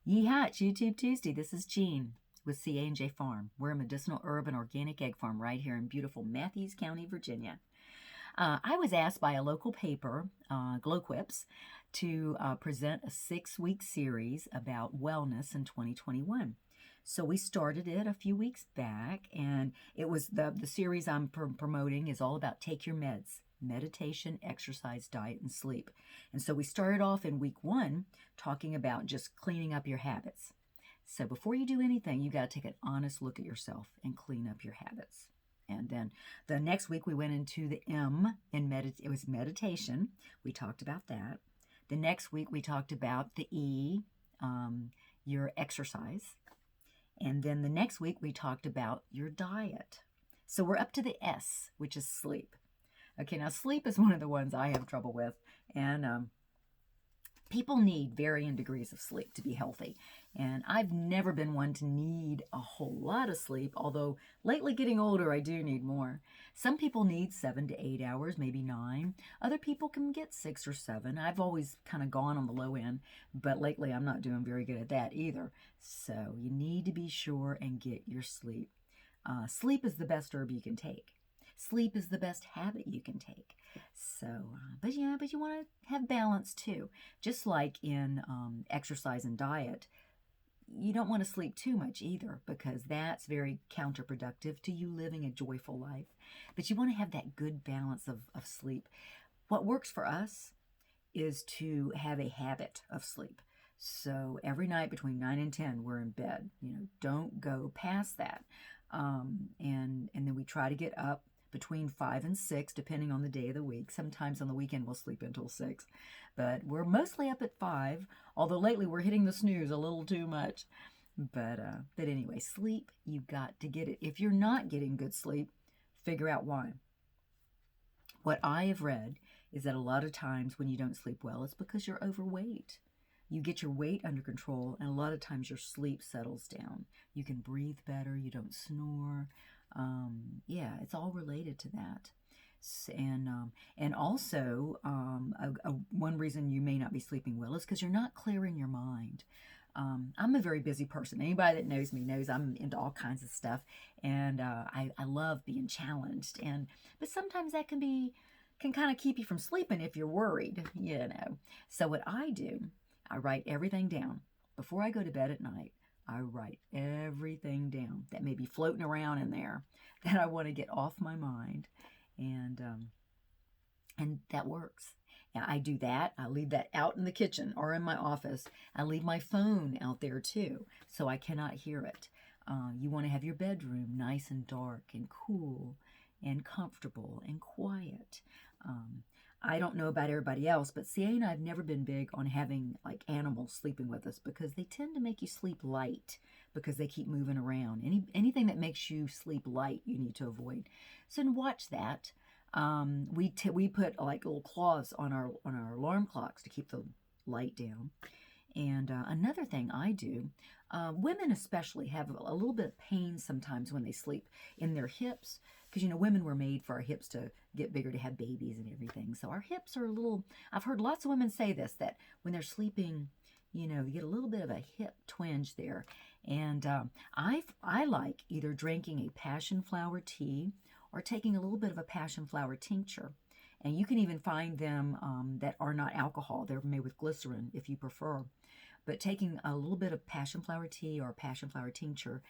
Yeehaw, it's YouTube Tuesday. This is Jean with CA&J Farm. We're a medicinal herb and organic egg farm right here in beautiful Matthews County, Virginia. I was asked by a local paper, GlowQuips, to present a 6-week series about wellness in 2021. So we started it a few weeks back, and it was the series I'm promoting is all about take your meds. Meditation, exercise, diet, and sleep. And so we started off in week 1 talking about just cleaning up your habits. So before you do anything, you got to take an honest look at yourself and clean up your habits. And then the next week we went into the M in it was meditation. We talked about that. The next week we talked about the E, your exercise. And then the next week we talked about your diet. So we're up to the S, which is sleep. Okay, now sleep is one of the ones I have trouble with, and people need varying degrees of sleep to be healthy, and I've never been one to need a whole lot of sleep, although lately getting older I do need more. Some people need 7 to 8 hours, maybe 9. Other people can get 6 or 7. I've always kind of gone on the low end, but lately I'm not doing very good at that either. So you need to be sure and get your sleep. Sleep is the best herb you can take. Sleep is the best habit you can take. So, but you want to have balance too. Just like in exercise and diet, you don't want to sleep too much either, because that's very counterproductive to you living a joyful life. But you want to have that good balance of sleep. What works for us is to have a habit of sleep. So every night between 9 and 10, we're in bed. Don't go past that. And then we try to get up between 5 and 6, depending on the day of the week. Sometimes on the weekend we'll sleep until 6, but we're mostly up at 5, although lately we're hitting the snooze a little too much. But anyway, sleep, you've got to get it. If you're not getting good sleep, figure out why. What I have read is that a lot of times when you don't sleep well, it's because you're overweight. You get your weight under control, and a lot of times your sleep settles down. You can breathe better, you don't snore. It's all related to that. And also, one reason you may not be sleeping well is because you're not clearing your mind. I'm a very busy person. Anybody that knows me knows I'm into all kinds of stuff, and I love being challenged. But sometimes that can kind of keep you from sleeping if you're worried, So what I do, I write everything down before I go to bed at night. I write everything down that may be floating around in there that I want to get off my mind, and that works. And I do that. I leave that out in the kitchen or in my office. I leave my phone out there too, so I cannot hear it. You want to have your bedroom nice and dark and cool and comfortable and quiet. I don't know about everybody else, but CA and I have never been big on having like animals sleeping with us, because they tend to make you sleep light because they keep moving around. Anything that makes you sleep light, you need to avoid. So watch that. We put like little claws on our alarm clocks to keep the light down. And another thing I do, women especially have a little bit of pain sometimes when they sleep in their hips, because women were made for our hips to get bigger, to have babies and everything. So our hips are a little, I've heard lots of women say this, that when they're sleeping, you get a little bit of a hip twinge there. And I like either drinking a passion flower tea or taking a little bit of a passion flower tincture. And you can even find them that are not alcohol. They're made with glycerin if you prefer. But taking a little bit of passion flower tea or passion flower tincture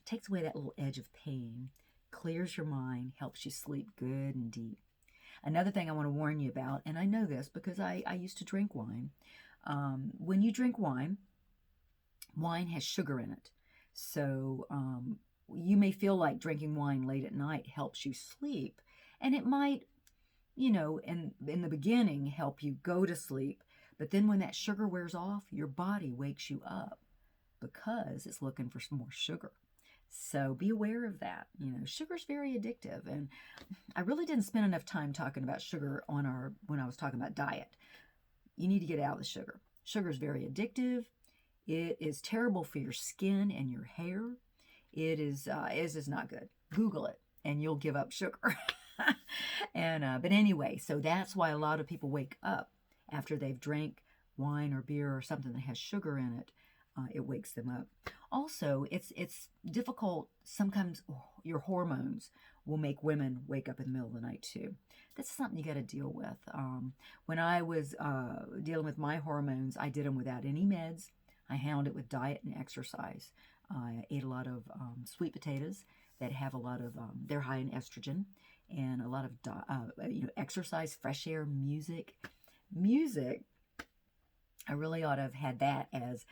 takes away that little edge of pain, clears your mind, helps you sleep good and deep. Another thing I want to warn you about, and I know this because I used to drink wine. When you drink wine has sugar in it. So you may feel like drinking wine late at night helps you sleep. And it might, in the beginning help you go to sleep. But then when that sugar wears off, your body wakes you up because it's looking for some more sugar. So be aware of that. Sugar's very addictive. And I really didn't spend enough time talking about sugar when I was talking about diet. You need to get out of the sugar. Sugar is very addictive. It is terrible for your skin and your hair. It is not good. Google it and you'll give up sugar. But anyway, so that's why a lot of people wake up after they've drank wine or beer or something that has sugar in it. it wakes them up. Also, it's difficult. Sometimes your hormones will make women wake up in the middle of the night too. That's something you got to deal with. When I was dealing with my hormones, I did them without any meds. I handled it with diet and exercise. I ate a lot of sweet potatoes that have a lot of, they're high in estrogen, and a lot of exercise, fresh air, music. Music, I really ought to have had that as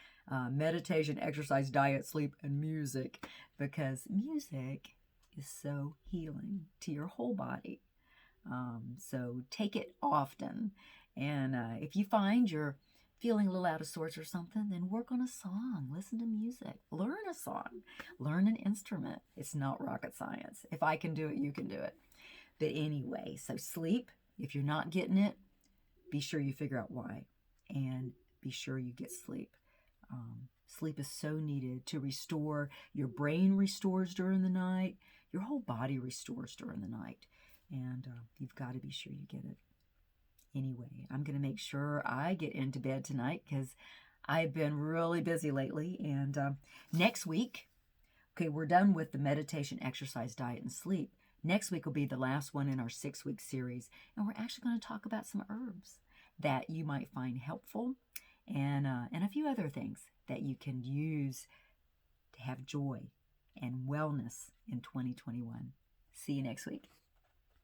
meditation, exercise, diet, sleep, and music, because music is so healing to your whole body. So take it often. And if you find you're feeling a little out of sorts or something, then work on a song, listen to music, learn a song, learn an instrument. It's not rocket science. If I can do it, you can do it. But anyway, so sleep, if you're not getting it, be sure you figure out why, and be sure you get sleep. Sleep is so needed to restore. Your brain restores during the night. Your whole body restores during the night. And you've got to be sure you get it. Anyway, I'm going to make sure I get into bed tonight because I've been really busy lately. And next week, okay, we're done with the meditation, exercise, diet, and sleep. Next week will be the last one in our 6-week series. And we're actually going to talk about some herbs that you might find helpful, and a few other things that you can use to have joy and wellness in 2021. See you next week.